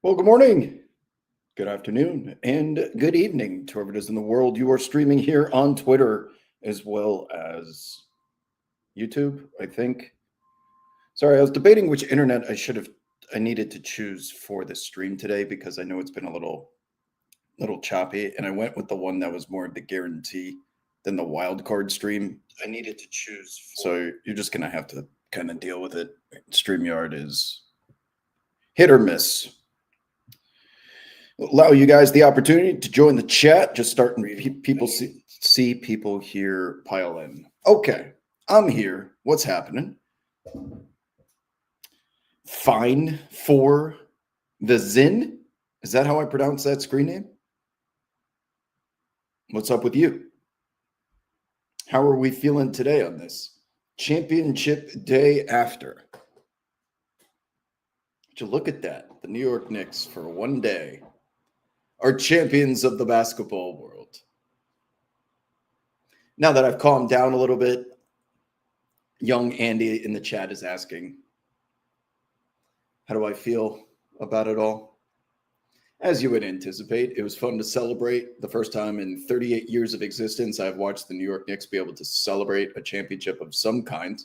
Well, good morning, good afternoon, and good evening to whoever it is in the world. You are streaming here on Twitter as well as YouTube, I think. Sorry, I was debating which internet I needed to choose for this stream today because I know it's been a little choppy, and I went with the one that was more of the guarantee than the wild card stream. I needed to choose. So you're just gonna have to kind of deal with it. StreamYard is hit or miss. Allow you guys the opportunity to join the chat. Just starting people see people here pile in. Okay, I'm here. What's happening? Fine for the Zin. Is that how I pronounce that screen name? What's up with you? How are we feeling today on this championship day after? Would you look at that? The New York Knicks for one day are champions of the basketball world. Now that I've calmed down a little bit, young Andy in the chat is asking, how do I feel about it all? As you would anticipate, it was fun to celebrate. The first time in 38 years of existence, I've watched the New York Knicks be able to celebrate a championship of some kind.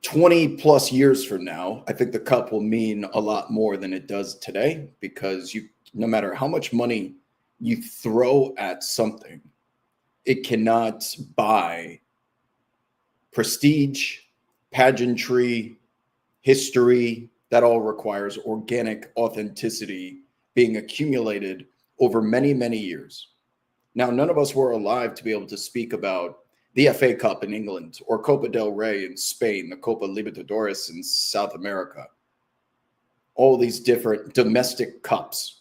20 plus years from now, I think the cup will mean a lot more than it does today, because no matter how much money you throw at something, it cannot buy prestige, pageantry, history. That all requires organic authenticity being accumulated over many, many years. Now, none of us were alive to be able to speak about the FA Cup in England or Copa del Rey in Spain, the Copa Libertadores in South America. All these different domestic cups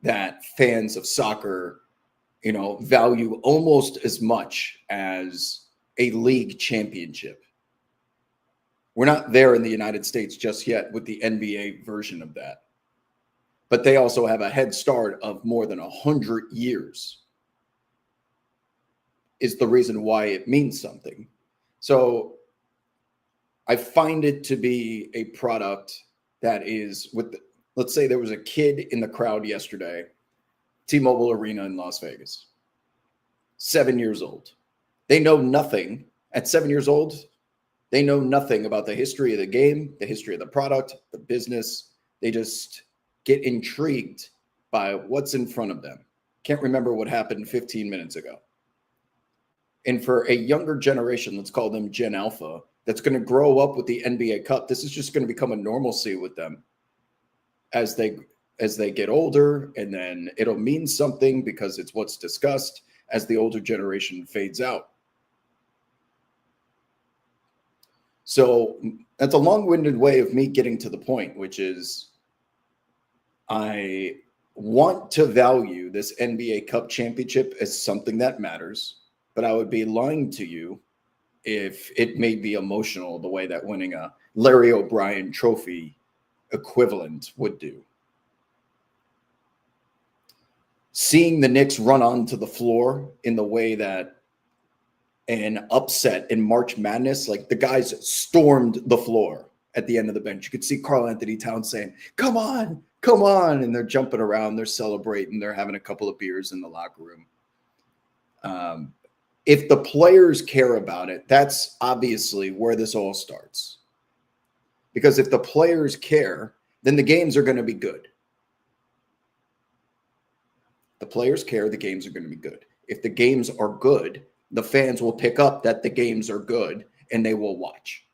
that fans of soccer, value almost as much as a league championship. We're not there in the United States just yet with the NBA version of that. But they also have a head start of more than 100 years. Is the reason why it means something. So I find it to be a product that is let's say there was a kid in the crowd yesterday, T-Mobile Arena in Las Vegas, 7 years old. They know nothing at 7 years old. They know nothing about the history of the game, the history of the product, the business. They just get intrigued by what's in front of them. Can't remember what happened 15 minutes ago. And for a younger generation, let's call them Gen Alpha, that's going to grow up with the NBA Cup, this is just going to become a normalcy with them as they get older, and then it'll mean something because it's what's discussed as the older generation fades out. So that's a long-winded way of me getting to the point, which is I want to value this NBA Cup championship as something that matters. But I would be lying to you if it made me emotional the way that winning a Larry O'Brien trophy equivalent would do. Seeing the Knicks run onto the floor in the way that an upset in March Madness, like the guys stormed the floor at the end of the bench. You could see Karl Anthony Towns saying, come on, come on. And they're jumping around, they're celebrating, they're having a couple of beers in the locker room. If the players care about it, that's obviously where this all starts. Because if the players care, then the games are going to be good. The players care, the games are going to be good. If the games are good, the fans will pick up that the games are good and they will watch.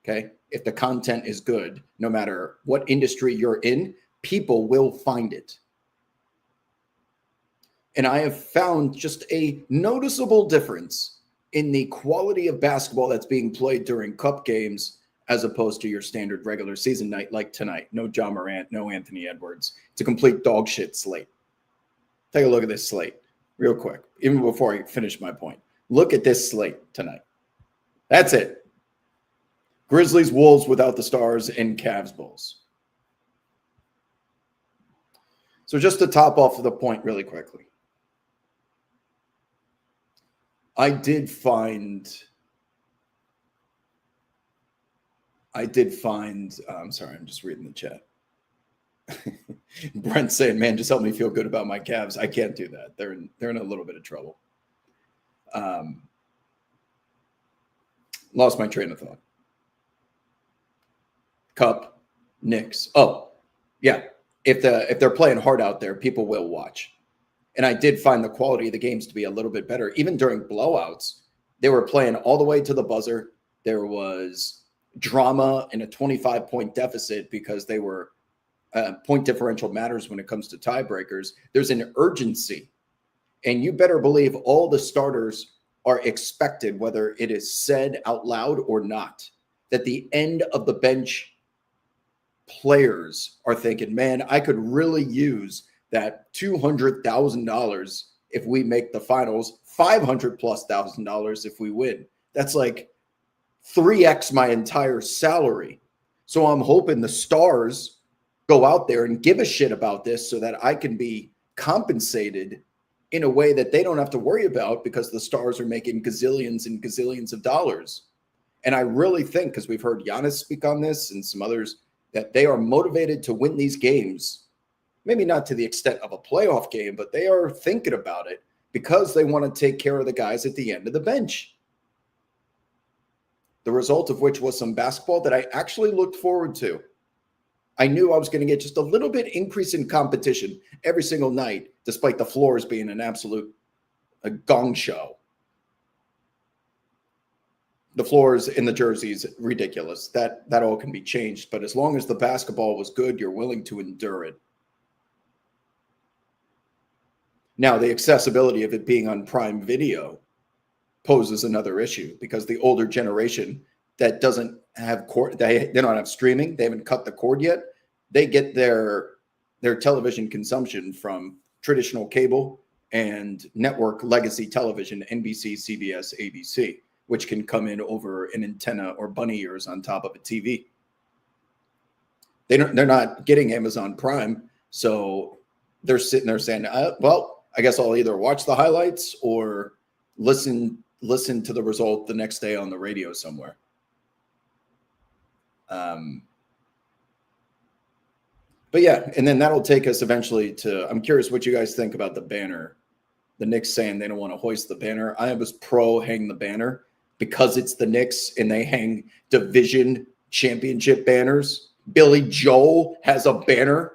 Okay? If the content is good, no matter what industry you're in, people will find it. And I have found just a noticeable difference in the quality of basketball that's being played during cup games as opposed to your standard regular season night like tonight. No Ja Morant, no Anthony Edwards. It's a complete dog shit slate. Take a look at this slate real quick, even before I finish my point. Look at this slate tonight. That's it. Grizzlies, Wolves without the stars, and Cavs, Bulls. So just to top off the point really quickly. I did find I did find, I'm sorry, I'm just reading the chat. Brent saying, man, just help me feel good about my Cavs. I can't do that. They're in a little bit of trouble. Lost my train of thought. Cup, Knicks. Oh, yeah. If they're playing hard out there, people will watch. And I did find the quality of the games to be a little bit better. Even during blowouts, they were playing all the way to the buzzer. There was drama in a 25-point deficit because they were point differential matters when it comes to tiebreakers. There's an urgency. And you better believe all the starters are expected, whether it is said out loud or not, that the end of the bench players are thinking, man, I could really use that $200,000 if we make the finals, $500,000+ if we win. That's like 3x my entire salary. So I'm hoping the stars go out there and give a shit about this so that I can be compensated in a way that they don't have to worry about because the stars are making gazillions and gazillions of dollars. And I really think, because we've heard Giannis speak on this and some others, that they are motivated to win these games. Maybe not to the extent of a playoff game, but they are thinking about it because they want to take care of the guys at the end of the bench. The result of which was some basketball that I actually looked forward to. I knew I was going to get just a little bit increase in competition every single night, despite the floors being an absolute gong show. The floors in the jerseys, ridiculous. That all can be changed. But as long as the basketball was good, you're willing to endure it. Now, the accessibility of it being on Prime Video poses another issue because the older generation that doesn't have cord, they don't have streaming, they haven't cut the cord yet. They get their television consumption from traditional cable and network legacy television, NBC, CBS, ABC, which can come in over an antenna or bunny ears on top of a TV. They're not getting Amazon Prime, so they're sitting there saying, well, I guess I'll either watch the highlights or listen to the result the next day on the radio somewhere. But yeah, and then that'll take us eventually to, I'm curious what you guys think about the banner. The Knicks saying they don't want to hoist the banner. I was pro hang the banner because it's the Knicks and they hang division championship banners. Billy Joel has a banner.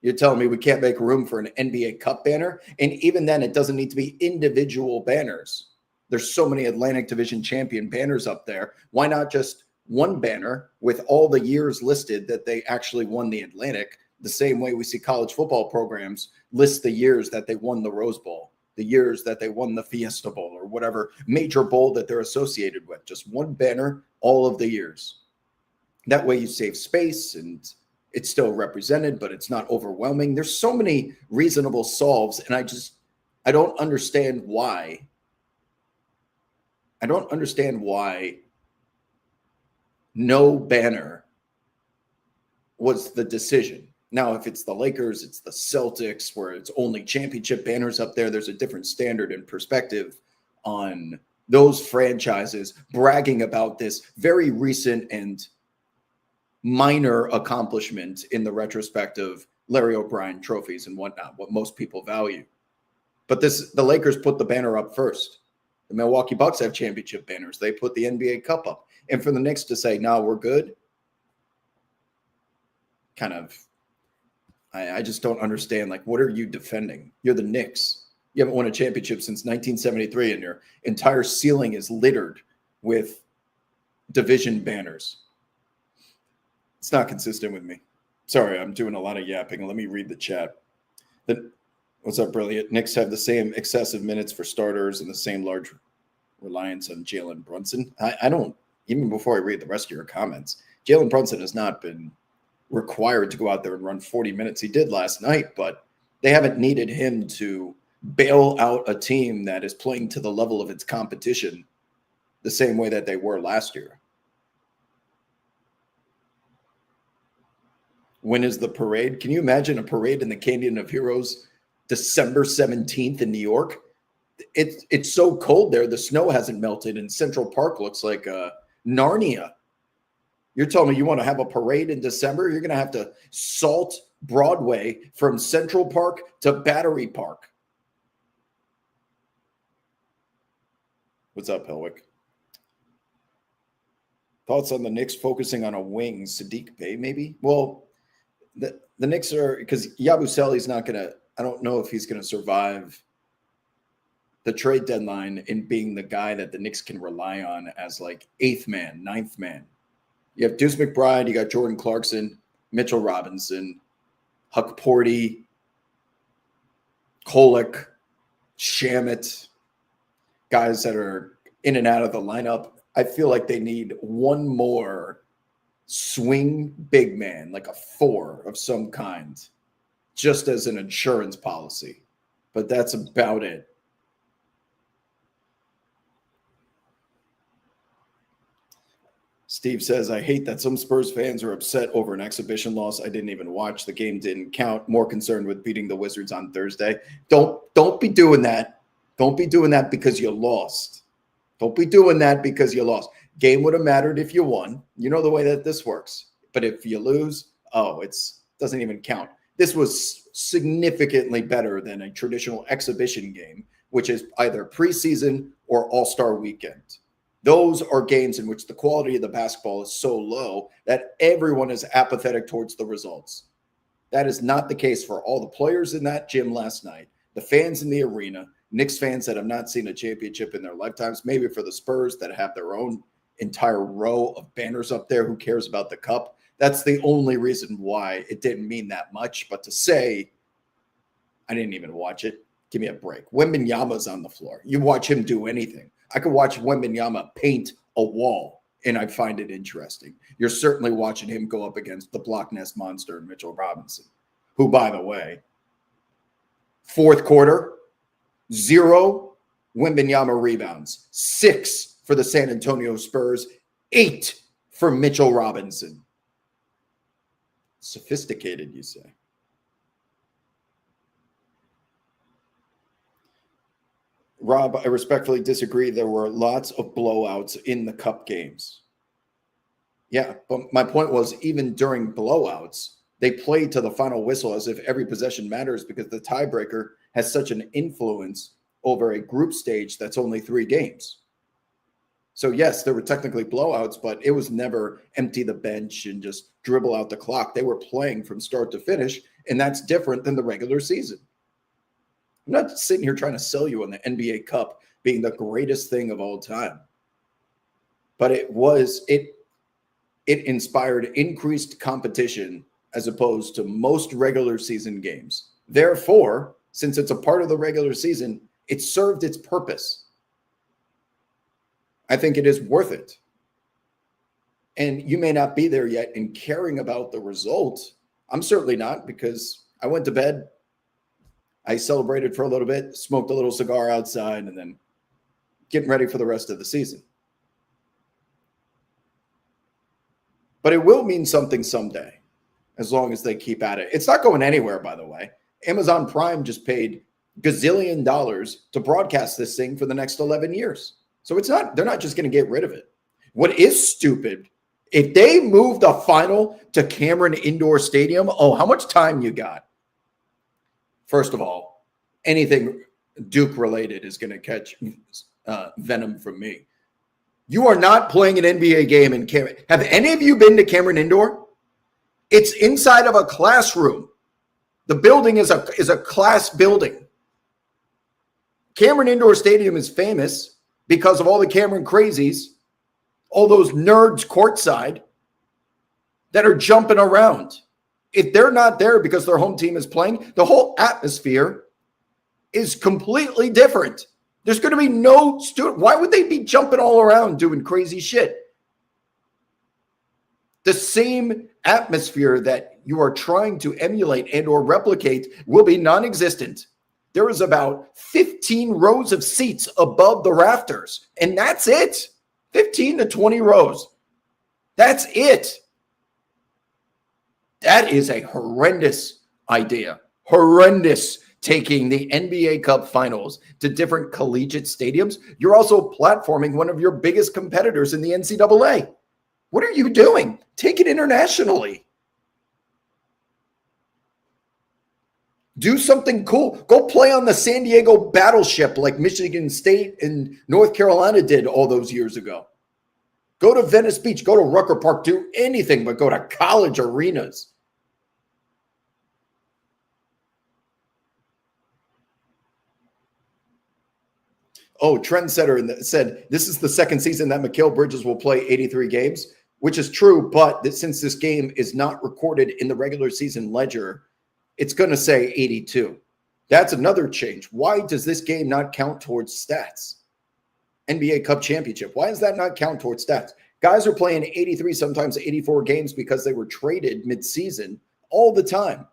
You're telling me we can't make room for an NBA Cup banner? And even then, it doesn't need to be individual banners. There's so many Atlantic Division champion banners up there. Why not just one banner with all the years listed that they actually won the Atlantic, the same way we see college football programs list the years that they won the Rose Bowl, the years that they won the Fiesta Bowl or whatever major bowl that they're associated with. Just one banner, all of the years. That way you save space and it's still represented, but it's not overwhelming. There's so many reasonable solves, and I don't understand why. I don't understand why no banner was the decision. Now, if it's the Lakers, it's the Celtics, where it's only championship banners up there, there's a different standard and perspective on those franchises bragging about this very recent and minor accomplishment in the retrospect of Larry O'Brien trophies and whatnot, what most people value. But the Lakers put the banner up first. The Milwaukee Bucks have championship banners. They put the NBA Cup up. And for the Knicks to say, no, we're good, kind of, I just don't understand. Like, what are you defending? You're the Knicks. You haven't won a championship since 1973, and your entire ceiling is littered with division banners. It's not consistent with me. Sorry, I'm doing a lot of yapping. Let me read the chat. What's up, Brilliant? Knicks have the same excessive minutes for starters and the same large reliance on Jalen Brunson. I don't, even before I read the rest of your comments, Jalen Brunson has not been required to go out there and run 40 minutes. He did last night, but they haven't needed him to bail out a team that is playing to the level of its competition the same way that they were last year. When is the parade? Can you imagine a parade in the Canyon of Heroes December 17th in New York? It's so cold there. The snow hasn't melted, and Central Park looks like Narnia. You're telling me you want to have a parade in December? You're going to have to salt Broadway from Central Park to Battery Park. What's up, Helwick? Thoughts on the Knicks focusing on a wing, Sadiq Bey, maybe? Well, the Knicks are, because Yabusele's not going to, I don't know if he's going to survive the trade deadline in being the guy that the Knicks can rely on as like eighth man, ninth man. You have Deuce McBride, you got Jordan Clarkson, Mitchell Robinson, Huck Porty, Kolek, Shamet, guys that are in and out of the lineup. I feel like they need one more swing big man, like a 4 of some kind, just as an insurance policy. But that's about it. Steve says, I hate that some Spurs fans are upset over an exhibition loss. I didn't even watch. The game didn't count. More concerned with beating the Wizards on Thursday. Don't be doing that. Don't be doing that because you lost. Don't be doing that because you lost. Game would have mattered if you won. You know the way that this works. But if you lose, it doesn't even count. This was significantly better than a traditional exhibition game, which is either preseason or All-Star weekend. Those are games in which the quality of the basketball is so low that everyone is apathetic towards the results. That is not the case for all the players in that gym last night, the fans in the arena, Knicks fans that have not seen a championship in their lifetimes, maybe for the Spurs that have their own entire row of banners up there. Who cares about the cup? That's the only reason why it didn't mean that much. But to say, I didn't even watch it, give me a break. Wembanyama's on the floor. You watch him do anything. I could watch Wembanyama paint a wall, and I find it interesting. You're certainly watching him go up against the Block Nest monster, Mitchell Robinson, who, by the way, fourth quarter, 0 Wembanyama rebounds, 6 for the San Antonio Spurs, 8 for Mitchell Robinson. Sophisticated, you say? Rob, I respectfully disagree. There were lots of blowouts in the cup games. Yeah, but my point was, even during blowouts, they played to the final whistle as if every possession matters because the tiebreaker has such an influence over a group stage that's only 3 games. So yes, there were technically blowouts, but it was never empty the bench and just dribble out the clock. They were playing from start to finish, and that's different than the regular season. I'm not sitting here trying to sell you on the NBA Cup being the greatest thing of all time. But it inspired increased competition as opposed to most regular season games. Therefore, since it's a part of the regular season, it served its purpose. I think it is worth it. And you may not be there yet in caring about the result. I'm certainly not, because I went to bed, I celebrated for a little bit, smoked a little cigar outside, and then getting ready for the rest of the season. But it will mean something someday, as long as they keep at it. It's not going anywhere, by the way. Amazon Prime just paid gazillion dollars to broadcast this thing for the next 11 years. So they're not just going to get rid of it. What is stupid, if they move the final to Cameron Indoor Stadium, how much time you got? First of all, anything Duke related is going to catch venom from me. You are not playing an NBA game in Cameron. Have any of you been to Cameron Indoor? It's inside of a classroom. The building is a class building. Cameron Indoor Stadium is famous because of all the Cameron crazies, all those nerds courtside that are jumping around. If they're not there because their home team is playing, the whole atmosphere is completely different. There's going to be no student. Why would they be jumping all around doing crazy shit? The same atmosphere that you are trying to emulate and or replicate will be non-existent. There is about 15 rows of seats above the rafters, and that's it. 15 to 20 rows. That's it. That is a horrendous idea. Horrendous, taking the NBA Cup finals to different collegiate stadiums. You're also platforming one of your biggest competitors in the NCAA. What are you doing? Take it internationally. Do something cool. Go play on the San Diego Battleship like Michigan State and North Carolina did all those years ago. Go to Venice Beach. Go to Rucker Park. Do anything but go to college arenas. Oh, Trendsetter said this is the second season that Mikal Bridges will play 83 games, which is true. But since this game is not recorded in the regular season ledger, it's going to say 82. That's another change. Why does this game not count towards stats? NBA Cup Championship. Why does that not count towards stats? Guys are playing 83, sometimes 84 games because they were traded mid-season all the time.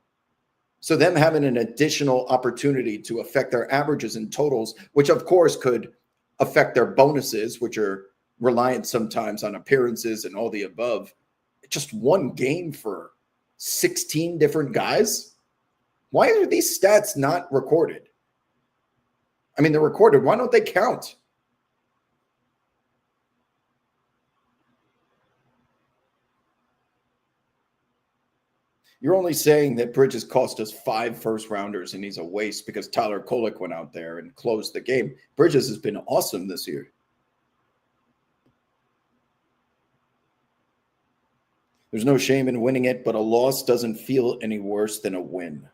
So them having an additional opportunity to affect their averages and totals, which of course could affect their bonuses, which are reliant sometimes on appearances and all the above. Just one game for 16 different guys? Why are these stats not recorded? I mean, they're recorded. Why don't they count? You're only saying that Bridges cost us 5 first-rounders and he's a waste because Tyler Kolek went out there and closed the game. Bridges has been awesome this year. There's no shame in winning it, but a loss doesn't feel any worse than a win.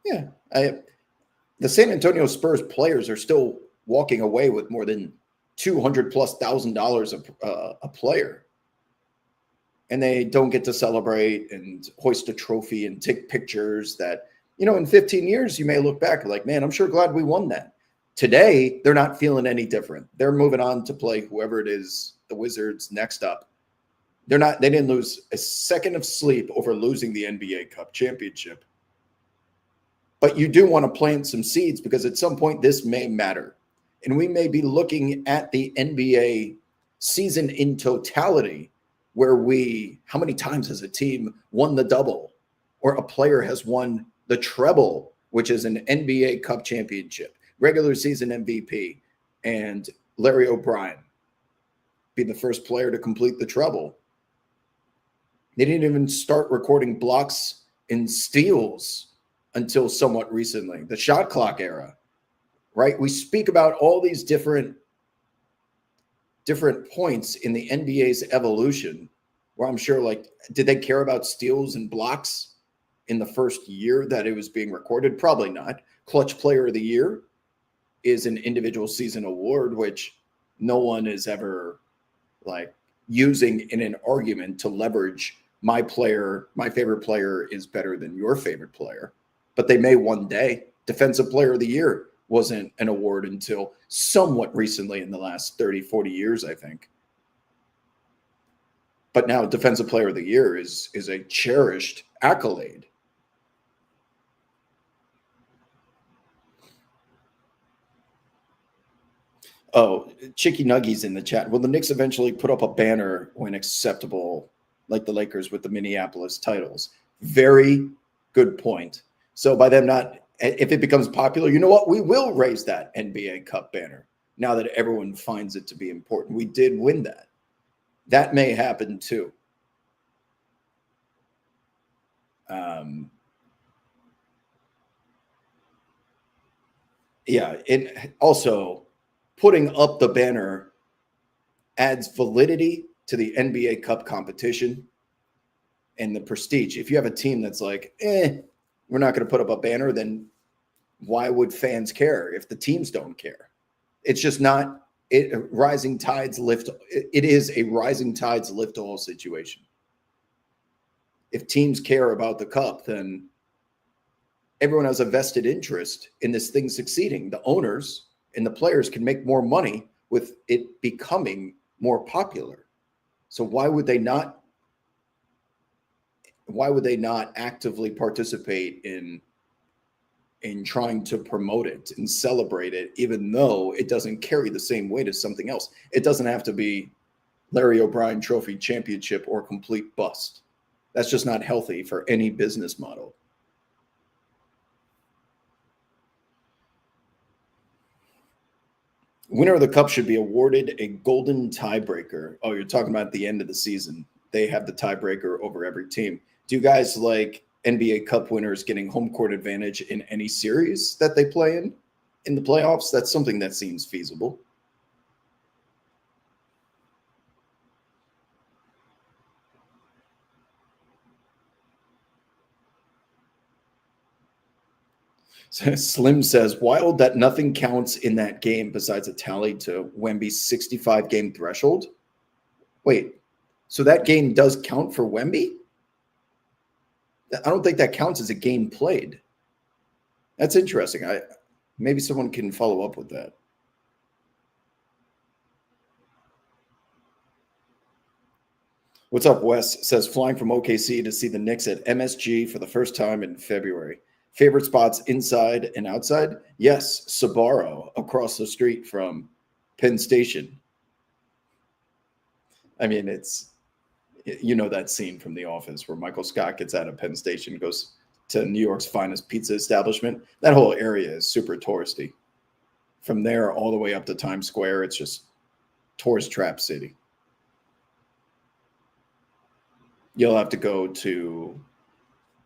Yeah, the San Antonio Spurs players are still walking away with more than $200,000+ a player, and they don't get to celebrate and hoist a trophy and take pictures that, you know, in 15 years you may look back like, man, I'm sure glad we won that. Today they're not feeling any different. They're moving on to play whoever it is, the Wizards next up. They didn't lose a second of sleep over losing the NBA Cup Championship. But you do want to plant some seeds because at some point this may matter. And we may be looking at the NBA season in totality where how many times has a team won the double or a player has won the treble, which is an NBA Cup Championship, regular season MVP, and Larry O'Brien be the first player to complete the treble. They didn't even start recording blocks and steals until somewhat recently, the shot clock era, right? We speak about all these different points in the NBA's evolution where I'm sure, like, did they care about steals and blocks in the first year that it was being recorded? Probably not. Clutch Player of the Year is an individual season award, which no one is ever like using in an argument to leverage my favorite player is better than your favorite player. But they may one day. Defensive Player of the Year wasn't an award until somewhat recently in the last 30, 40 years, I think. But now Defensive Player of the Year is a cherished accolade. Oh, Chicky Nuggies in the chat. Will the Knicks eventually put up a banner when acceptable, like the Lakers with the Minneapolis titles? Very good point. So by them not, if it becomes popular, you know what? We will raise that NBA Cup banner now that everyone finds it to be important. We did win that. That may happen too. Yeah, and also putting up the banner adds validity to the NBA Cup competition and the prestige. If you have a team that's like, we're not going to put up a banner, then why would fans care if the teams don't care? It's just not rising tides lift. It is a rising tides lift all situation. If teams care about the cup, then everyone has a vested interest in this thing succeeding. The owners and the players can make more money with it becoming more popular. So why would they not actively participate in trying to promote it and celebrate it, even though it doesn't carry the same weight as something else? It doesn't have to be Larry O'Brien Trophy Championship or complete bust. That's just not healthy for any business model. Winner of the Cup should be awarded a golden tiebreaker. Oh, you're talking about the end of the season. They have the tiebreaker over every team. Do you guys like NBA Cup winners getting home court advantage in any series that they play in the playoffs? That's something that seems feasible. Slim says, wild that nothing counts in that game besides a tally to Wemby's 65 game threshold. Wait, so that game does count for Wemby? I don't think that counts as a game played. That's interesting. Maybe someone can follow up with that. What's up, Wes? Says flying from OKC to see the Knicks at MSG for the first time in February. Favorite spots inside and outside? Yes, Sbarro across the street from Penn Station. I mean, that scene from The Office where Michael Scott gets out of Penn Station, goes to New York's finest pizza establishment. That whole area is super touristy. From there all the way up to Times Square, it's just tourist trap city. You'll have to go to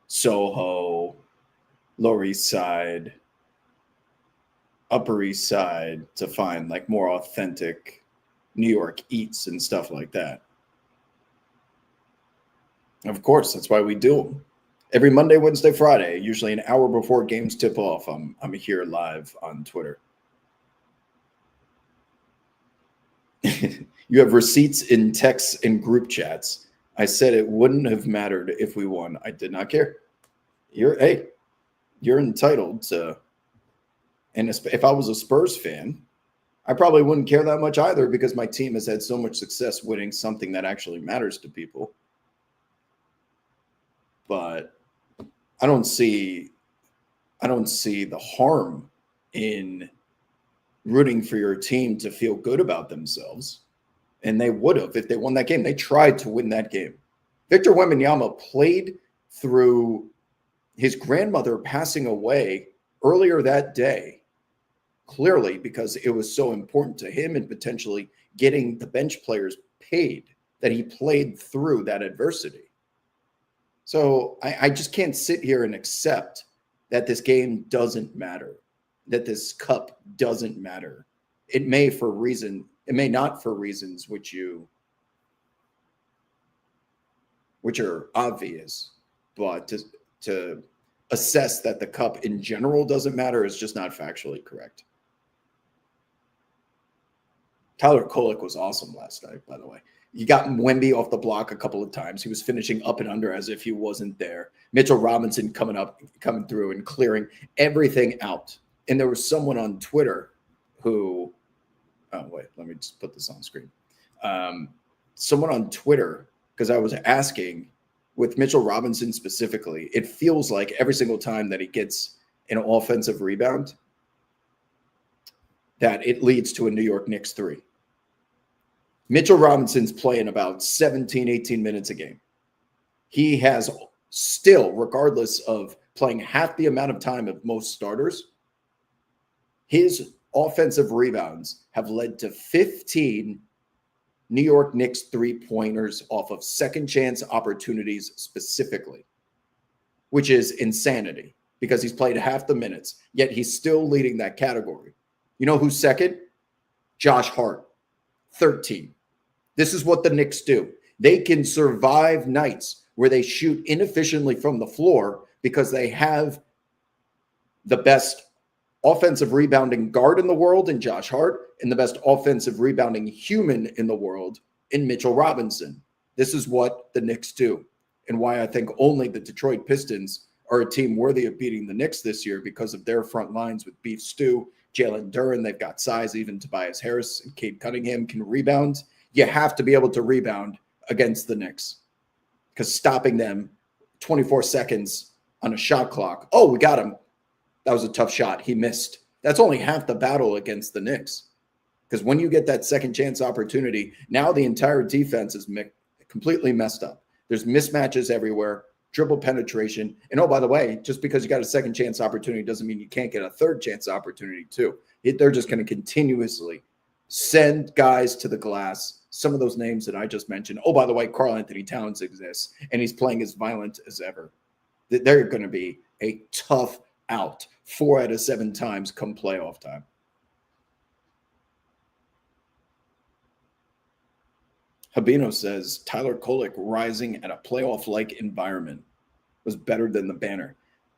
Soho, Lower East Side, Upper East Side to find like more authentic New York eats and stuff like that. Of course, that's why we do them. Every Monday, Wednesday, Friday, usually an hour before games tip off, I'm here live on Twitter. You have receipts in texts and group chats. I said it wouldn't have mattered if we won. I did not care. You're entitled to. And if I was a Spurs fan, I probably wouldn't care that much either because my team has had so much success winning something that actually matters to people. But I don't see the harm in rooting for your team to feel good about themselves. And they would have if they won that game. They tried to win that game. Victor Wembanyama played through his grandmother passing away earlier that day, clearly because it was so important to him and potentially getting the bench players paid that he played through that adversity. So I just can't sit here and accept that this game doesn't matter, that this cup doesn't matter. It may not for reasons which are obvious, but to assess that the cup in general doesn't matter is just not factually correct. Tyler Kolek was awesome last night, by the way. You got Wemby off the block a couple of times. He was finishing up and under as if he wasn't there. Mitchell Robinson coming through and clearing everything out. And there was someone on Twitter who, let me just put this on screen. Someone on Twitter, because I was asking with Mitchell Robinson specifically, it feels like every single time that he gets an offensive rebound, that it leads to a New York Knicks 3. Mitchell Robinson's playing about 17, 18 minutes a game. He has still, regardless of playing half the amount of time of most starters, his offensive rebounds have led to 15 New York Knicks three-pointers off of second chance opportunities specifically, which is insanity because he's played half the minutes, yet he's still leading that category. You know who's second? Josh Hart, 13. This is what the Knicks do. They can survive nights where they shoot inefficiently from the floor because they have the best offensive rebounding guard in the world in Josh Hart and the best offensive rebounding human in the world in Mitchell Robinson. This is what the Knicks do and why I think only the Detroit Pistons are a team worthy of beating the Knicks this year because of their front lines with Beef Stew, Jalen Duren. They've got size. Even Tobias Harris and Cade Cunningham can rebound. You have to be able to rebound against the Knicks because stopping them 24 seconds on a shot clock. Oh, we got him. That was a tough shot. He missed. That's only half the battle against the Knicks. Because when you get that second chance opportunity, now the entire defense is completely messed up. There's mismatches everywhere, dribble penetration. And oh, by the way, just because you got a second chance opportunity doesn't mean you can't get a third chance opportunity too. They're just going to continuously send guys to the glass. Some of those names that I just mentioned. Oh, by the way, Karl-Anthony Towns exists, and he's playing as violent as ever. They're going to be a tough out 4 out of 7 times come playoff time. Habino says Tyler Kolek rising at a playoff-like environment was better than the banner.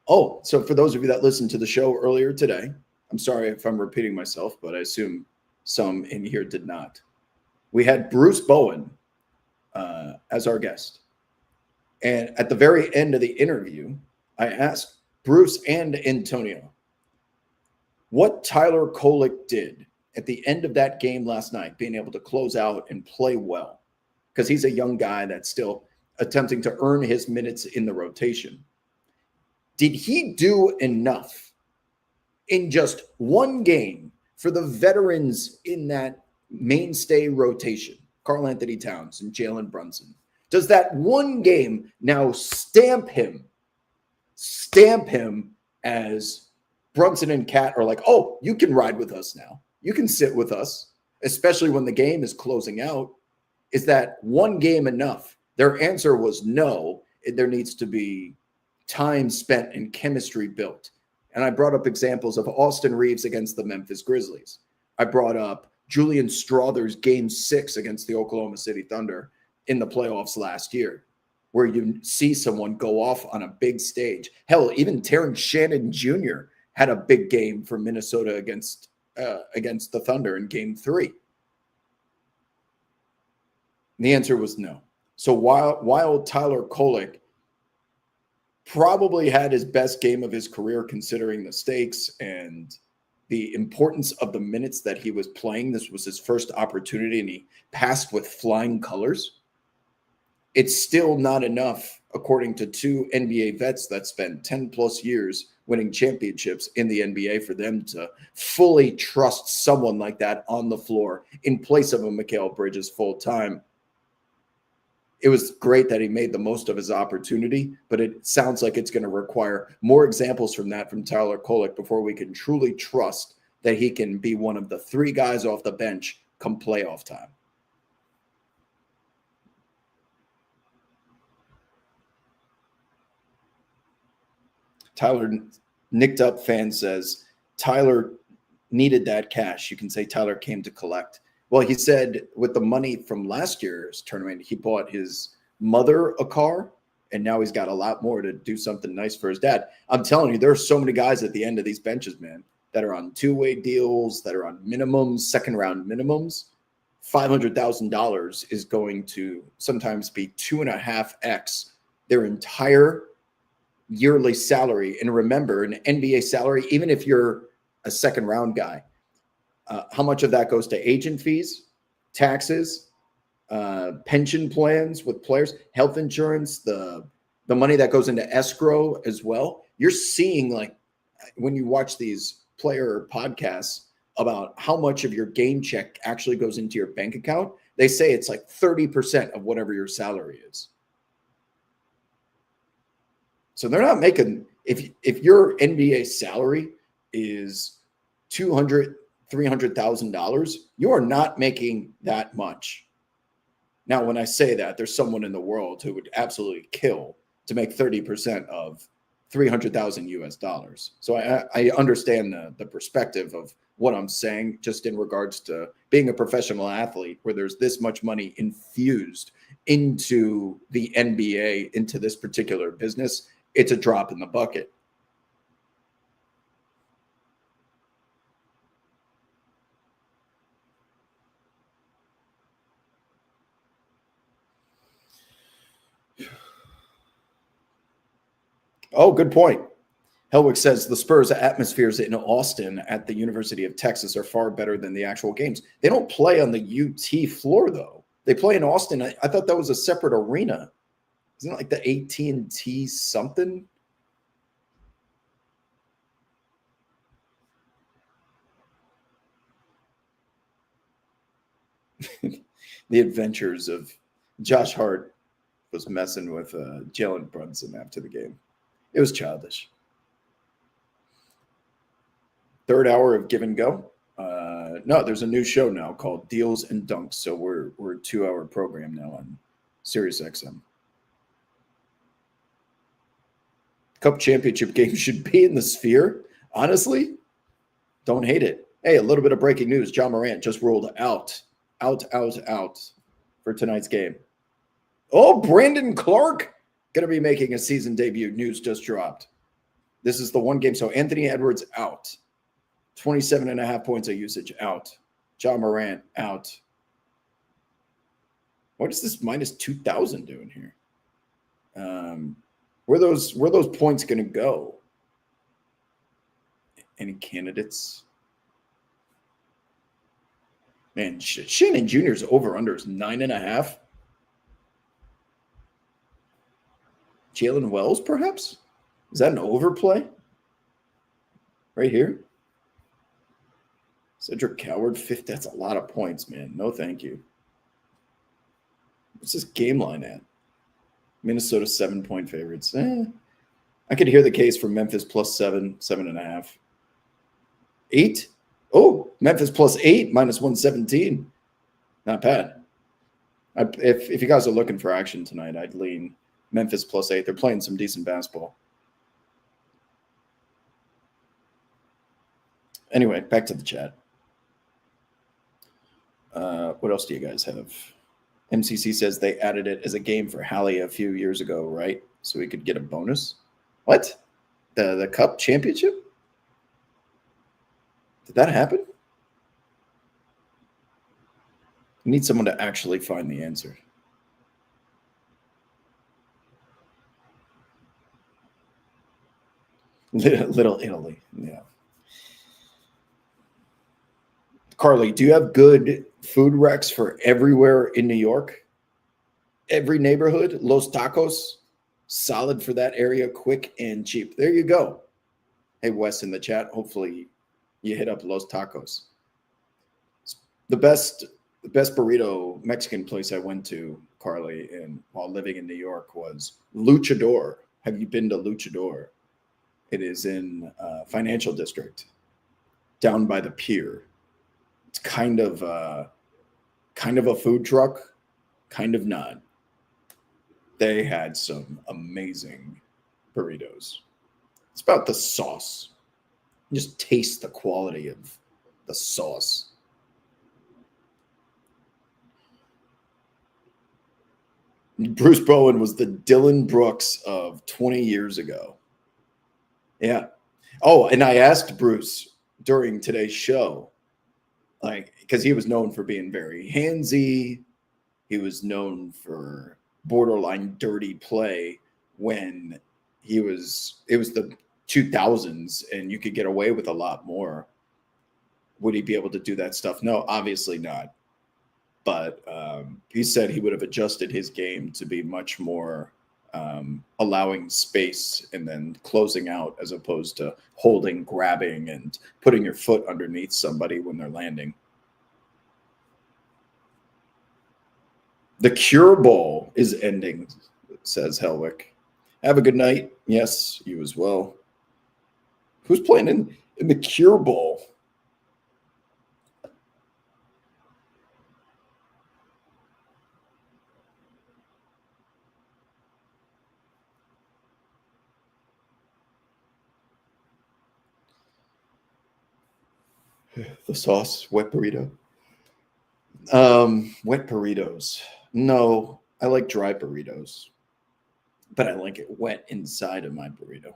Oh, so for those of you that listened to the show earlier today, I'm sorry if I'm repeating myself, but I assume some in here did not. We had Bruce Bowen as our guest. And at the very end of the interview, I asked Bruce and Antonio what Tyler Kolek did at the end of that game last night, being able to close out and play well, because he's a young guy that's still attempting to earn his minutes in the rotation. Did he do enough in just one game for the veterans in that mainstay rotation, Karl-Anthony Towns and Jalen Brunson? Does that one game now stamp him as Brunson and Cat are like, oh, you can ride with us now. You can sit with us, especially when the game is closing out. Is that one game enough? Their answer was no. There needs to be time spent and chemistry built. And I brought up examples of Austin Reeves against the Memphis Grizzlies. I brought up Julian Strother's Game 6 against the Oklahoma City Thunder in the playoffs last year, where you see someone go off on a big stage. Hell, even Terrence Shannon Jr. had a big game for Minnesota against the Thunder in Game 3. And the answer was no. So while Tyler Kolek probably had his best game of his career considering the stakes and the importance of the minutes that he was playing, this was his first opportunity and he passed with flying colors. It's still not enough, according to 2 NBA vets that spent 10 plus years winning championships in the NBA, for them to fully trust someone like that on the floor in place of a Mikal Bridges full time. It was great that he made the most of his opportunity, but it sounds like it's going to require more examples from Tyler Kolek before we can truly trust that he can be one of the 3 guys off the bench come playoff time. Tyler Nicked Up fan says Tyler needed that cash. You can say Tyler came to collect. Well, he said with the money from last year's tournament, he bought his mother a car, and now he's got a lot more to do something nice for his dad. I'm telling you, there are so many guys at the end of these benches, man, that are on 2-way deals, that are on minimums, second-round minimums. $500,000 is going to sometimes be 2.5x their entire yearly salary. And remember, an NBA salary, even if you're a second-round guy, how much of that goes to agent fees, taxes, pension plans with players, health insurance, the money that goes into escrow as well. You're seeing, like, when you watch these player podcasts about how much of your game check actually goes into your bank account, they say it's like 30% of whatever your salary is. So they're not making, if your NBA salary is $200,000, $300,000, you are not making that much. Now, when I say that, there's someone in the world who would absolutely kill to make 30% of 300,000 US dollars. So I understand the perspective of what I'm saying, just in regards to being a professional athlete where there's this much money infused into the NBA, into this particular business. It's a drop in the bucket. Oh, good point. Helwig says the Spurs atmospheres in Austin at the University of Texas are far better than the actual games. They don't play on the UT floor, though. They play in Austin. I thought that was a separate arena. Isn't it like the AT&T something? The adventures of Josh Hart was messing with Jalen Brunson after the game. It was childish. Third hour of Give and Go. No, there's a new show now called Deals and Dunks. So we're a 2-hour program now on Sirius XM. Cup championship game should be in the Sphere. Honestly, don't hate it. Hey, a little bit of breaking news. Ja Morant just ruled out for tonight's game. Oh, Brandon Clark going to be making a season debut. News just dropped. This is the one game. So Anthony Edwards out. 27.5 points of usage out. Ja Morant out. What is this minus 2,000 doing here? Where those points going to go? Any candidates? Man, Shannon Jr.'s over-under is 9.5. Jalen Wells, perhaps? Is that an overplay? Right here? Cedric Coward, 5th. That's a lot of points, man. No, thank you. What's this game line at? Minnesota 7-point favorites. I could hear the case for Memphis plus 7.5. 8? Oh, Memphis plus 8, minus 117. Not bad. If you guys are looking for action tonight, I'd lean Memphis plus 8. They're playing some decent basketball. Anyway, back to the chat. What else do you guys have? MCC says they added it as a game for Hallie a few years ago, right? So we could get a bonus. What? The Cup championship? Did that happen? We need someone to actually find the answer. Little Italy, yeah. Carly, do you have good food recs for everywhere in New York? Every neighborhood? Los Tacos? Solid for that area, quick and cheap. There you go. Hey, Wes in the chat. Hopefully you hit up Los Tacos. The best burrito Mexican place I went to, Carly, and while living in New York was Luchador. Have you been to Luchador? It is in Financial District, down by the pier. It's kind of a food truck, kind of not. They had some amazing burritos. It's about the sauce. You just taste the quality of the sauce. Bruce Bowen was the Dylan Brooks of 20 years ago. Yeah. Oh, and I asked Bruce during today's show, like, because he was known for being very handsy. He was known for borderline dirty play when it was the 2000s and you could get away with a lot more. Would he be able to do that stuff? No, obviously not. But he said he would have adjusted his game to be much more allowing space and then closing out as opposed to holding, grabbing, and putting your foot underneath somebody when they're landing. The Cure Bowl is ending, says Helwick. Have a good night. Yes, you as well. Who's playing in the Cure Bowl? The sauce, wet burrito. Wet burritos. No, I like dry burritos, but I like it wet inside of my burrito.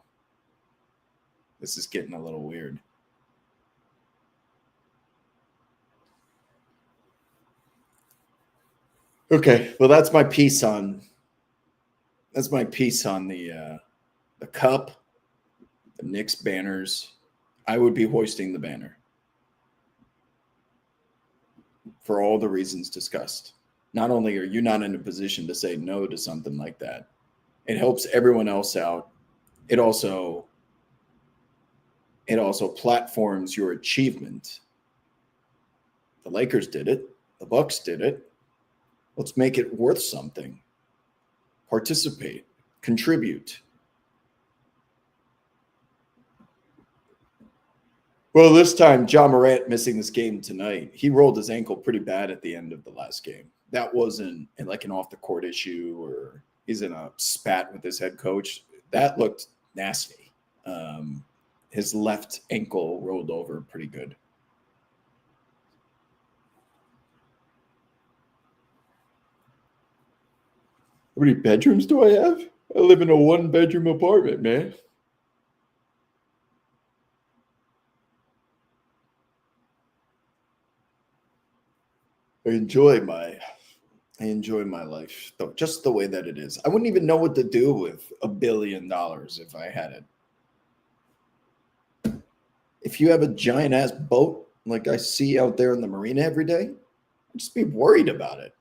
This is getting a little weird. Okay, well, that's my piece on the cup, the Knicks banners. I would be hoisting the banner for all the reasons discussed. Not only are you not in a position to say no to something like that, it helps everyone else out. It also platforms your achievement. The Lakers did it. The Bucks did it. Let's make it worth something. Participate. Contribute. Well, this time, John Morant missing this game tonight. He rolled his ankle pretty bad at the end of the last game. That wasn't like an off the court issue or he's in a spat with his head coach. That looked nasty. His left ankle rolled over pretty good. How many bedrooms do I have? I live in a 1-bedroom apartment, man. I enjoy my life, though, just the way that it is. I wouldn't even know what to do with $1 billion if I had it. If you have a giant ass boat like I see out there in the marina every day, I'd just be worried about it.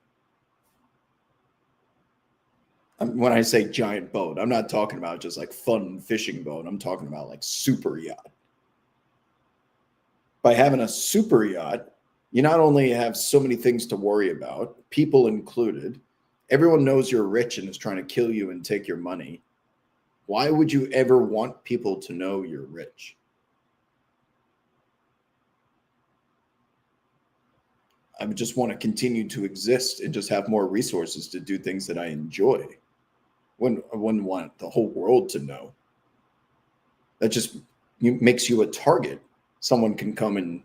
When I say giant boat, I'm not talking about just like fun fishing boat. I'm talking about like super yacht. By having a super yacht, you not only have so many things to worry about, people included, everyone knows you're rich and is trying to kill you and take your money. Why would you ever want people to know you're rich? I would just want to continue to exist and just have more resources to do things that I enjoy. I wouldn't want the whole world to know. That just makes you a target. Someone can come and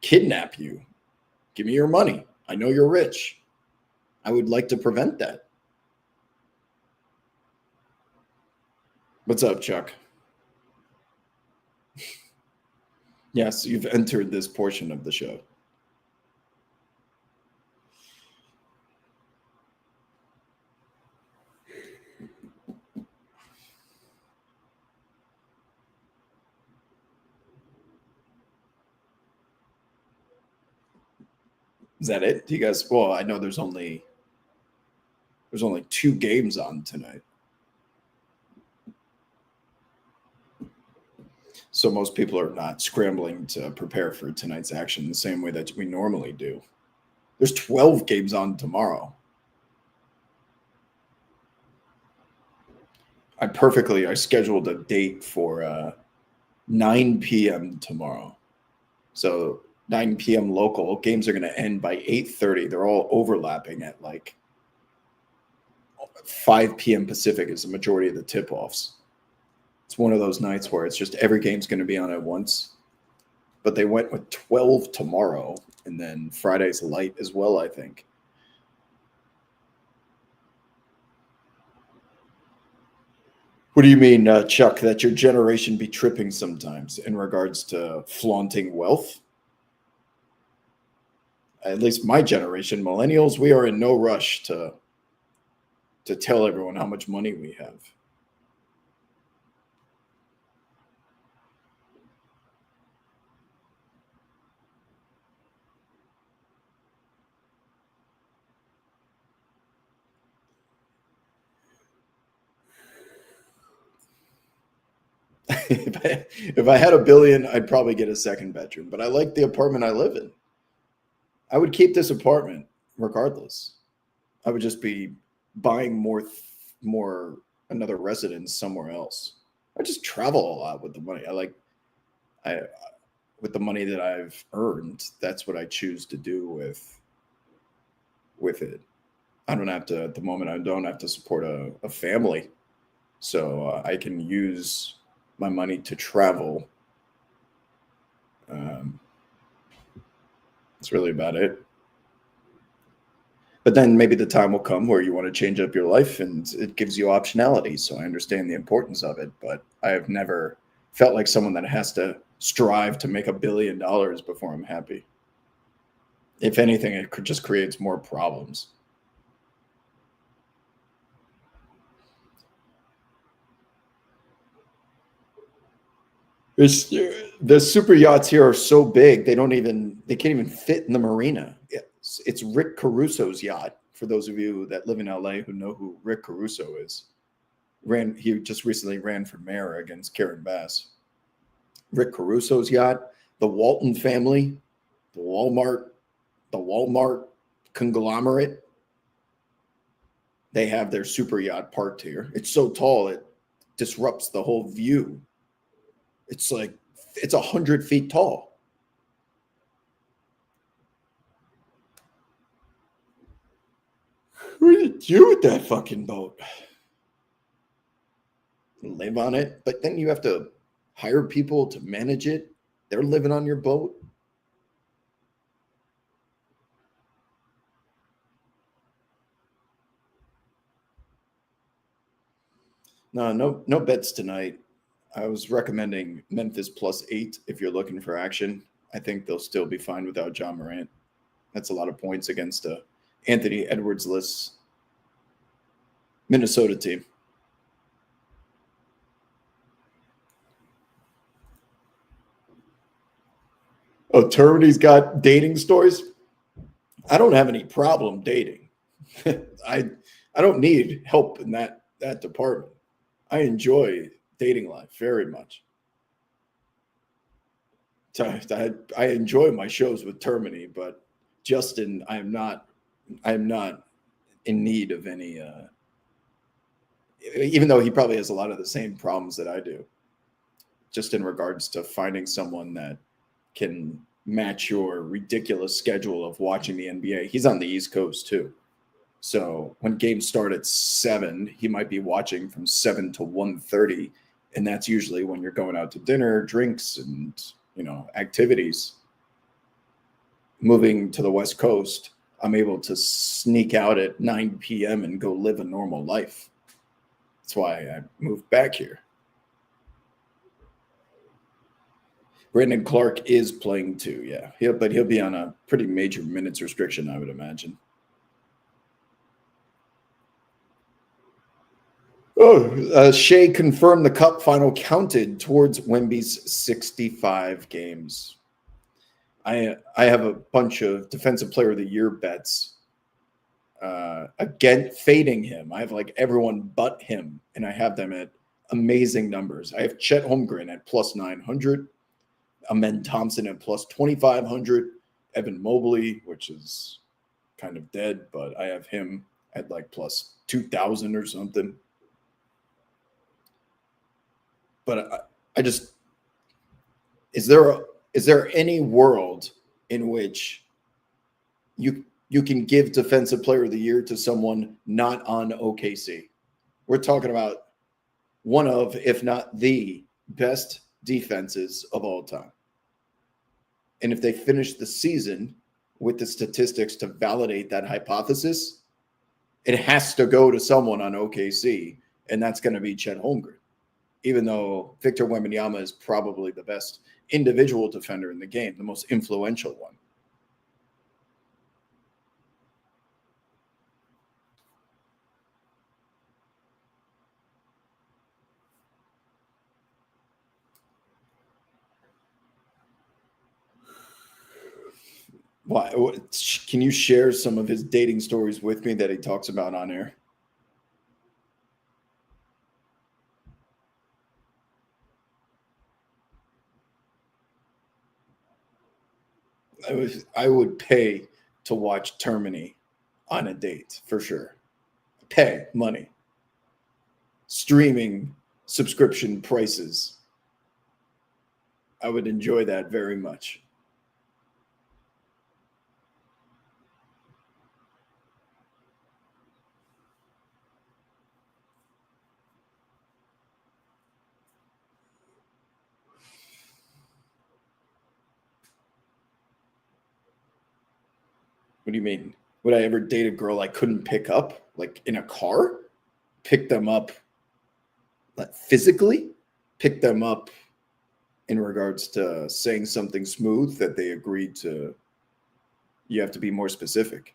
kidnap you. Give me your money. I know you're rich. I would like to prevent that. What's up, Chuck? Yes, you've entered this portion of the show. Is that it? Do you guys? Well, I know there's only 2 games on tonight, so most people are not scrambling to prepare for tonight's action the same way that we normally do. There's 12 games on tomorrow. I scheduled a date for 9 p.m. tomorrow. So 9 p.m. local games are going to end by 8:30. They're all overlapping at like 5 p.m. Pacific is the majority of the tip-offs. It's one of those nights where it's just every game's going to be on at once. But they went with 12 tomorrow, and then Friday's light as well, I think. What do you mean, Chuck, that your generation be tripping sometimes in regards to flaunting wealth? At least my generation, millennials, we are in no rush to tell everyone how much money we have. If I had $1 billion, I'd probably get a second bedroom, but I like the apartment I live in. I would keep this apartment regardless. I would just be buying more another residence somewhere else. I just travel a lot with the money. I with the money that I've earned, that's what I choose to do with it. I don't have to at the moment. I don't have to support a family, so I can use my money to travel. That's really about it. But then maybe the time will come where you want to change up your life and it gives you optionality. So I understand the importance of it, but I have never felt like someone that has to strive to make $1 billion before I'm happy. If anything, it just creates more problems. The super yachts here are so big they can't even fit in the marina. It's Rick Caruso's yacht. For those of you that live in LA who know who Rick Caruso is, he just recently ran for mayor against Karen Bass. Rick Caruso's yacht, the Walton family, the Walmart conglomerate, they have their super yacht parked here. It's so tall it disrupts the whole view. It's like it's 100 feet tall. What do you do with that fucking boat? Live on it, but then you have to hire people to manage it. They're living on your boat. No bets tonight. I was recommending Memphis +8 if you're looking for action. I think they'll still be fine without John Morant. That's a lot of points against a Anthony Edwards-less Minnesota team. Oh, Termini's got dating stories. I don't have any problem dating. I don't need help in that department. I enjoy dating life very much. I enjoy my shows with Termini, but Justin, I am not in need of any even though he probably has a lot of the same problems that I do, just in regards to finding someone that can match your ridiculous schedule of watching the NBA. He's on the East Coast too. So when games start at 7, he might be watching from 7 to 1:30, and that's usually when you're going out to dinner, drinks, and activities. Moving to the West Coast, I'm able to sneak out at 9 p.m. and go live a normal life. That's why I moved back here. Brandon Clark is playing too, yeah. But he'll be on a pretty major minutes restriction, I would imagine. Shea confirmed the Cup final counted towards Wemby's 65 games. I have a bunch of Defensive Player of the Year bets. Again, fading him. I have like everyone but him, and I have them at amazing numbers. I have Chet Holmgren at +900, Amen Thompson at +2,500, Evan Mobley, which is kind of dead, but I have him at like +2,000 or something. But I just is there any world in which you can give Defensive Player of the Year to someone not on OKC? We're talking about one of, if not the best defenses of all time. And if they finish the season with the statistics to validate that hypothesis, it has to go to someone on OKC, and that's going to be Chet Holmgren. Even though Victor Wembanyama is probably the best individual defender in the game, the most influential one. Why? Can you share some of his dating stories with me that he talks about on air? I would pay to watch Termini on a date for sure. Pay money. Streaming subscription prices. I would enjoy that very much. What do you mean? Would I ever date a girl I couldn't pick up, like in a car? Pick them up like physically? Pick them up in regards to saying something smooth that they agreed to? You have to be more specific.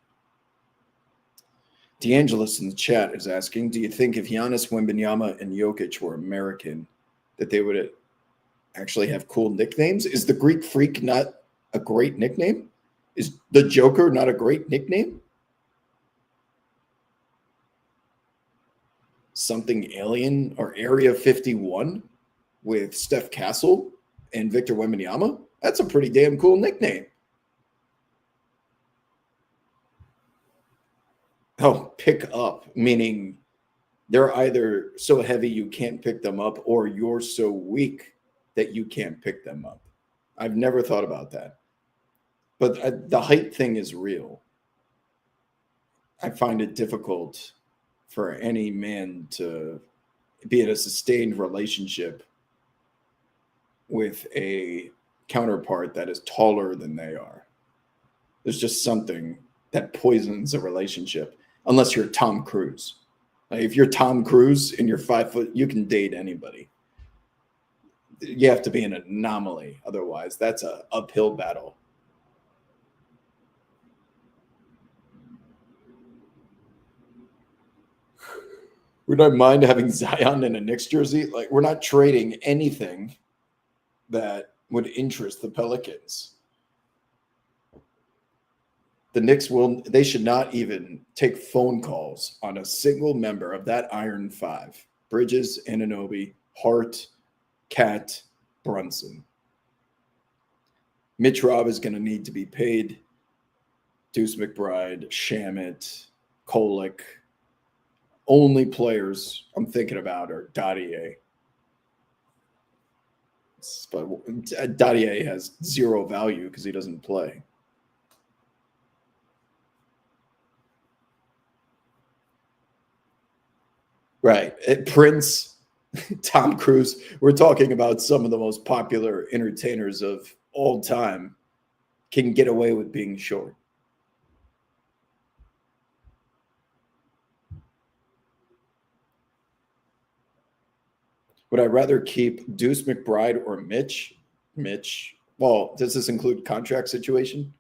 DeAngelis in the chat is asking, do you think if Giannis, Wembanyama, and Jokic were American, that they would actually have cool nicknames? Is the Greek Freak not a great nickname? Is the Joker not a great nickname? Something Alien or Area 51 with Steph Castle and Victor Wembanyama? That's a pretty damn cool nickname. Oh, pick up, meaning they're either so heavy you can't pick them up or you're so weak that you can't pick them up. I've never thought about that. But the height thing is real. I find it difficult for any man to be in a sustained relationship with a counterpart that is taller than they are. There's just something that poisons a relationship, unless you're Tom Cruise. Like if you're Tom Cruise and you're 5 foot, you can date anybody. You have to be an anomaly. Otherwise, that's an uphill battle. We don't mind having Zion in a Knicks jersey. Like we're not trading anything that would interest the Pelicans. The Knicks they should not even take phone calls on a single member of that Iron Five: Bridges, Anunoby, Hart, Cat, Brunson. Mitch Robb is going to need to be paid. Deuce McBride, Shamet, Kolek. Only players I'm thinking about are Dadier. But Dadier has zero value because he doesn't play. Right. Prince, Tom Cruise. We're talking about some of the most popular entertainers of all time can get away with being short. Would I rather keep Deuce McBride or Mitch? Mitch. Well, does this include contract situation?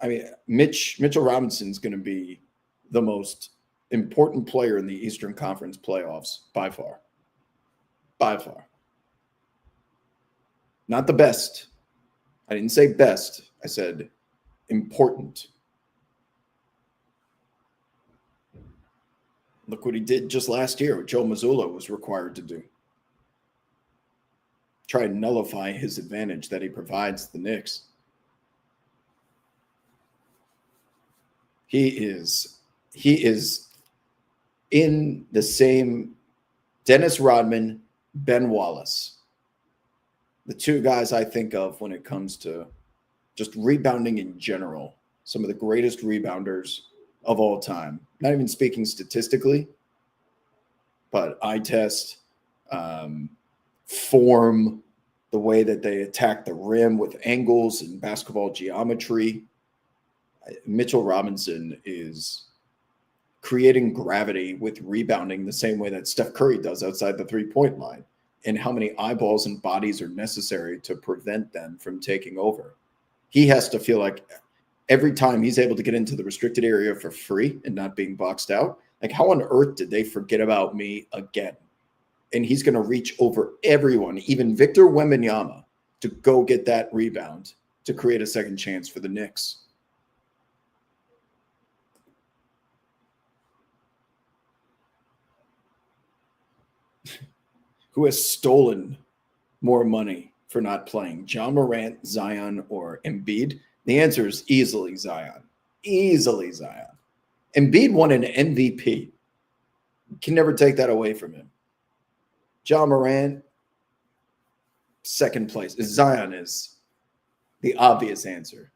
I mean, Mitchell Robinson's going to be the most important player in the Eastern Conference playoffs by far. By far. Not the best. I didn't say best. I said important. Look what he did just last year, what Joe Mazzulla was required to do. Try and nullify his advantage that he provides the Knicks. He is in the same Dennis Rodman, Ben Wallace. The two guys I think of when it comes to just rebounding in general. Some of the greatest rebounders of all time. Not even speaking statistically, but eye test, form, the way that they attack the rim with angles and basketball geometry. Mitchell Robinson is creating gravity with rebounding the same way that Steph Curry does outside the three-point line, and how many eyeballs and bodies are necessary to prevent them from taking over. He has to feel like every time he's able to get into the restricted area for free and not being boxed out, like how on earth did they forget about me again? And he's going to reach over everyone, even Victor Wembanyama, to go get that rebound to create a second chance for the Knicks. Who has stolen more money for not playing, Ja Morant, Zion, or Embiid? The answer is easily Zion. Easily Zion. Embiid won an MVP. Can never take that away from him. Ja Morant, second place. Zion is the obvious answer.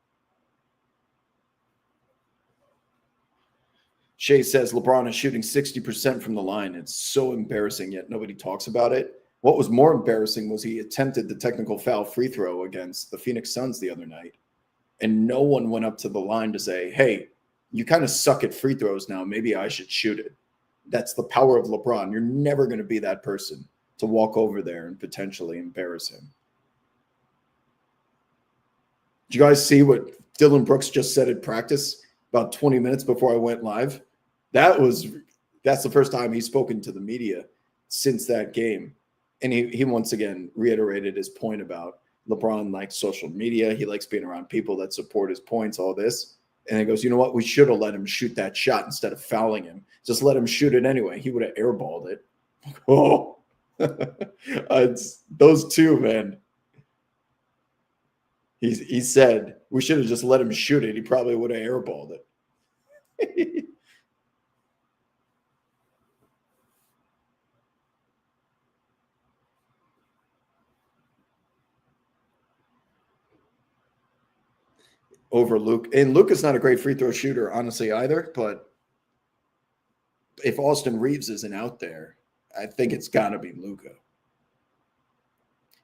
Shay says LeBron is shooting 60% from the line. It's so embarrassing, yet nobody talks about it. What was more embarrassing was he attempted the technical foul free throw against the Phoenix Suns the other night, and no one went up to the line to say, hey, you kind of suck at free throws now. Maybe I should shoot it. That's the power of LeBron. You're never going to be that person to walk over there and potentially embarrass him. Did you guys see what Dylan Brooks just said at practice about 20 minutes before I went live? That's the first time he's spoken to the media since that game. And he once again reiterated his point about LeBron likes social media. He likes being around people that support his points, all this. And he goes, you know what? We should have let him shoot that shot instead of fouling him. Just let him shoot it anyway. He would have airballed it. Oh, it's those two, man. He said we should have just let him shoot it. He probably would have airballed it. over Luke. And Luka's not a great free throw shooter, honestly, either. But if Austin Reeves isn't out there, I think it's got to be Luka.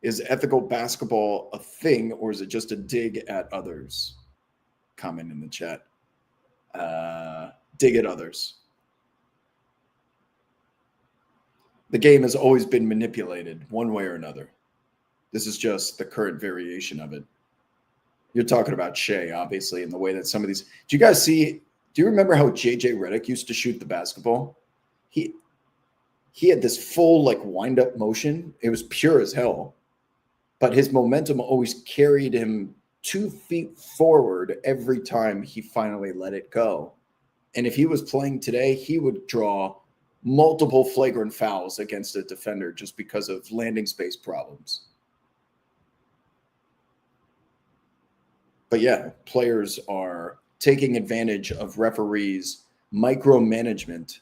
Is ethical basketball a thing, or is it just a dig at others? Comment in the chat. Dig at others. The game has always been manipulated one way or another. This is just the current variation of it. You're talking about Shea, obviously, in the way that some of these. Do you guys see? Do you remember how JJ Redick used to shoot the basketball? He had this full like wind up motion. It was pure as hell, but his momentum always carried him 2 feet forward every time he finally let it go. And if he was playing today, he would draw multiple flagrant fouls against a defender just because of landing space problems. But yeah, players are taking advantage of referees' micromanagement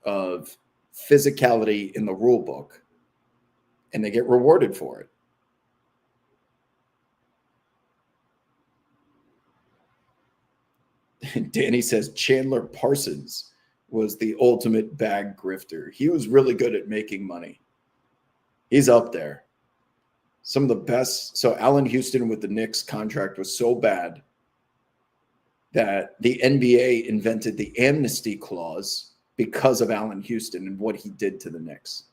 of physicality in the rule book, and they get rewarded for it. Danny says Chandler Parsons was the ultimate bag grifter. He was really good at making money. He's up there. Some of the best. So Allen Houston with the Knicks contract was so bad that the NBA invented the amnesty clause because of Allen Houston and what he did to the Knicks.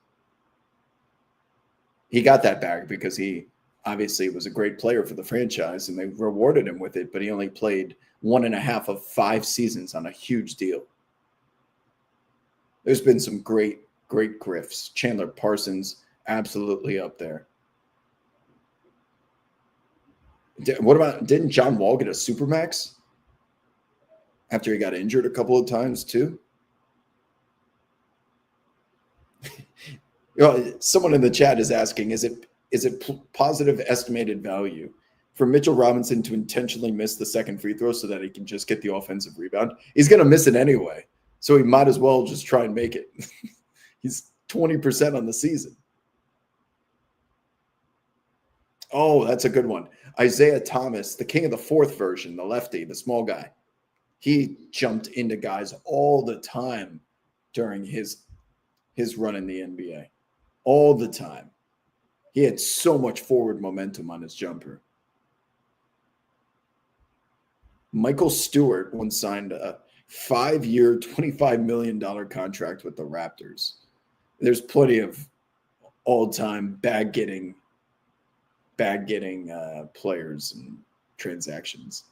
He got that bag because he obviously was a great player for the franchise and they rewarded him with it, but he only played 1.5 of 5 seasons on a huge deal. There's been some great grifts. Chandler Parsons, absolutely up there. What about, didn't John Wall get a Supermax after he got injured a couple of times too? Someone in the chat is asking, is it positive estimated value for Mitchell Robinson to intentionally miss the second free throw so that he can just get the offensive rebound? He's going to miss it anyway, so he might as well just try and make it. He's 20% on the season. Oh, that's a good one. Isaiah Thomas, the king of the fourth version, the lefty, the small guy. He jumped into guys all the time during his run in the NBA. All the time. He had so much forward momentum on his jumper. Michael Stewart once signed a 5-year, $25 million contract with the Raptors. There's plenty of all-time bag-getting players and transactions.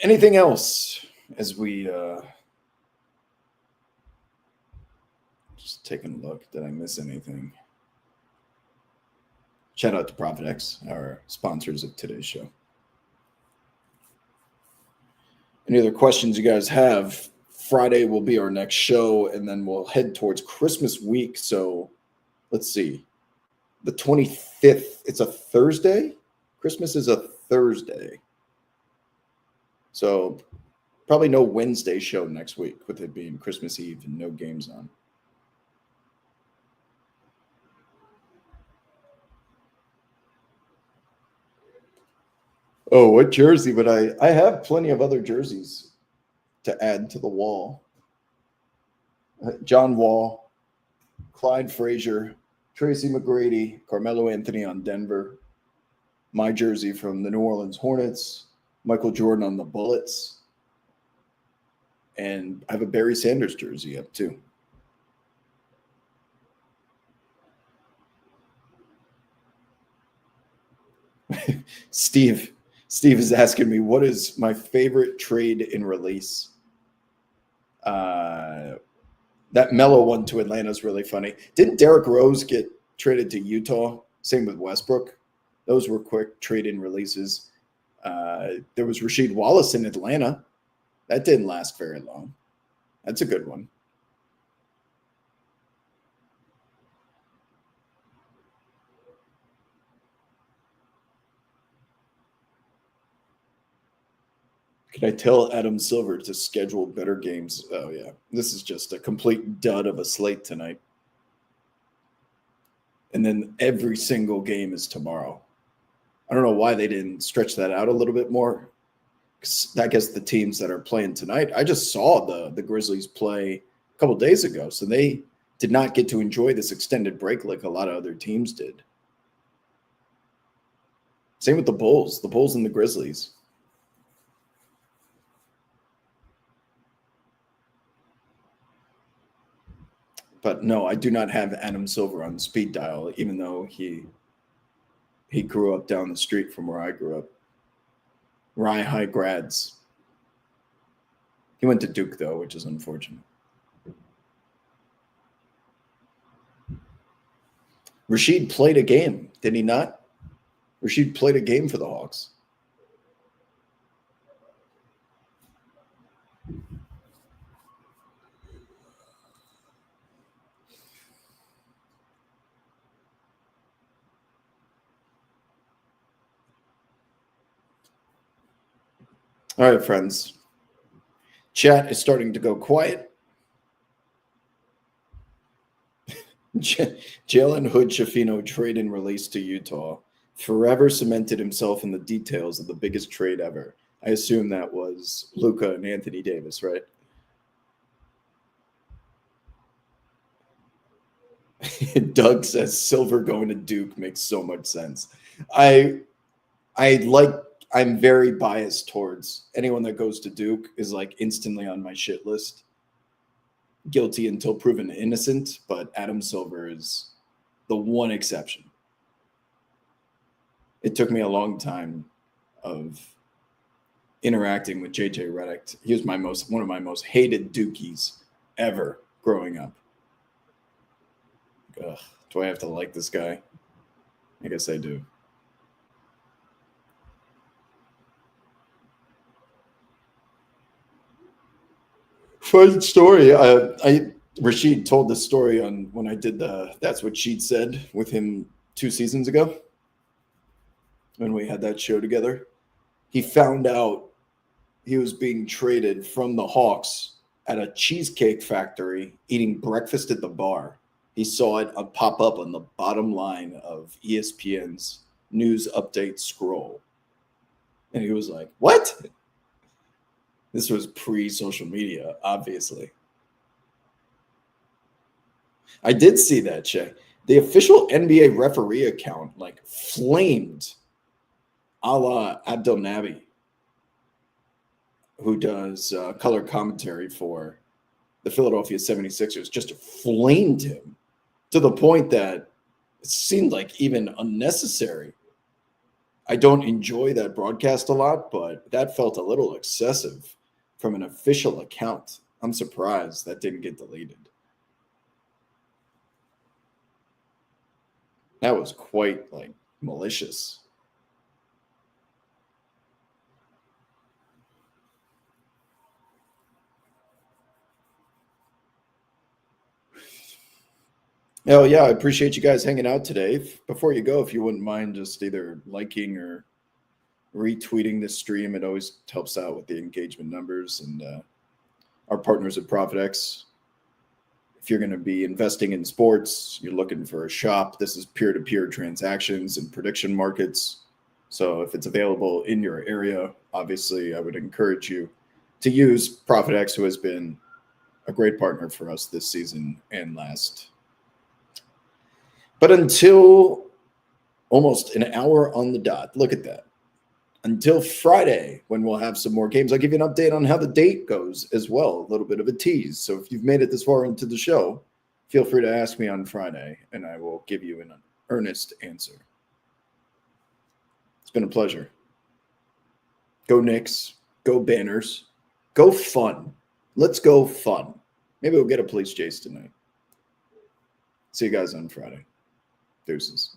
Anything else as we just taking a look? Did I miss anything? Shout out to ProfitX, our sponsors of today's show. Any other questions you guys have? Friday will be our next show, and then we'll head towards Christmas week. So let's see. The 25th, it's a Thursday. Christmas is a Thursday. So probably no Wednesday show next week with it being Christmas Eve and no games on. Oh, what jersey would I have plenty of other jerseys to add to the wall. John Wall, Clyde Frazier, Tracy McGrady, Carmelo Anthony on Denver, my jersey from the New Orleans Hornets, Michael Jordan on the Bullets, and I have a Barry Sanders jersey up too. Steve is asking me, what is my favorite trade in release? That Melo one to Atlanta is really funny. Didn't Derrick Rose get traded to Utah? Same with Westbrook. Those were quick trade-in releases. There was Rasheed Wallace in Atlanta. That didn't last very long. That's a good one. Can I tell Adam Silver to schedule better games? Oh, yeah. This is just a complete dud of a slate tonight. And then every single game is tomorrow. I don't know why they didn't stretch that out a little bit more. I guess the teams that are playing tonight, I just saw the Grizzlies play a couple days ago. So they did not get to enjoy this extended break like a lot of other teams did. Same with the Bulls and the Grizzlies. But no, I do not have Adam Silver on speed dial, even though he grew up down the street from where I grew up. Rye High grads. He went to Duke, though, which is unfortunate. Rasheed played a game, did he not? Rasheed played a game for the Hawks. All right, friends. Chat is starting to go quiet. Jalen Hood-Schifino trade and release to Utah forever cemented himself in the details of the biggest trade ever. I assume that was Luka and Anthony Davis, right? Doug says Silver going to Duke makes so much sense. I'm very biased towards anyone that goes to Duke is like instantly on my shit list. Guilty until proven innocent, but Adam Silver is the one exception. It took me a long time of interacting with JJ Redick. He was one of my most hated Dukies ever growing up. Ugh, do I have to like this guy? I guess I do. Fun story. Rasheed told this story on when I did That's What She'd Said with him 2 seasons ago when we had that show together. He found out he was being traded from the Hawks at a cheesecake factory eating breakfast at the bar. He saw it pop up on the bottom line of ESPN's news update scroll. And he was like, what? This was pre-social media, obviously. I did see that, Shay. The official NBA referee account flamed a la Abdel Nabi, who does color commentary for the Philadelphia 76ers, just flamed him to the point that it seemed like even unnecessary. I don't enjoy that broadcast a lot, but that felt a little excessive from an official account. I'm surprised that didn't get deleted. That was quite malicious. Oh, yeah, I appreciate you guys hanging out today. Before you go, if you wouldn't mind just either liking or retweeting this stream, it always helps out with the engagement numbers. And our partners at ProfitX, if you're going to be investing in sports, you're looking for a shop, this is peer-to-peer transactions and prediction markets. So if it's available in your area, obviously I would encourage you to use ProfitX, who has been a great partner for us this season and last. But until almost an hour on the dot, look at that. Until Friday, when we'll have some more games, I'll give you an update on how the date goes as well, a little bit of a tease. So if you've made it this far into the show, feel free to ask me on Friday, and I will give you an earnest answer. It's been a pleasure. Go Knicks. Go Banners. Go fun. Let's go fun. Maybe we'll get a police chase tonight. See you guys on Friday. Deuces.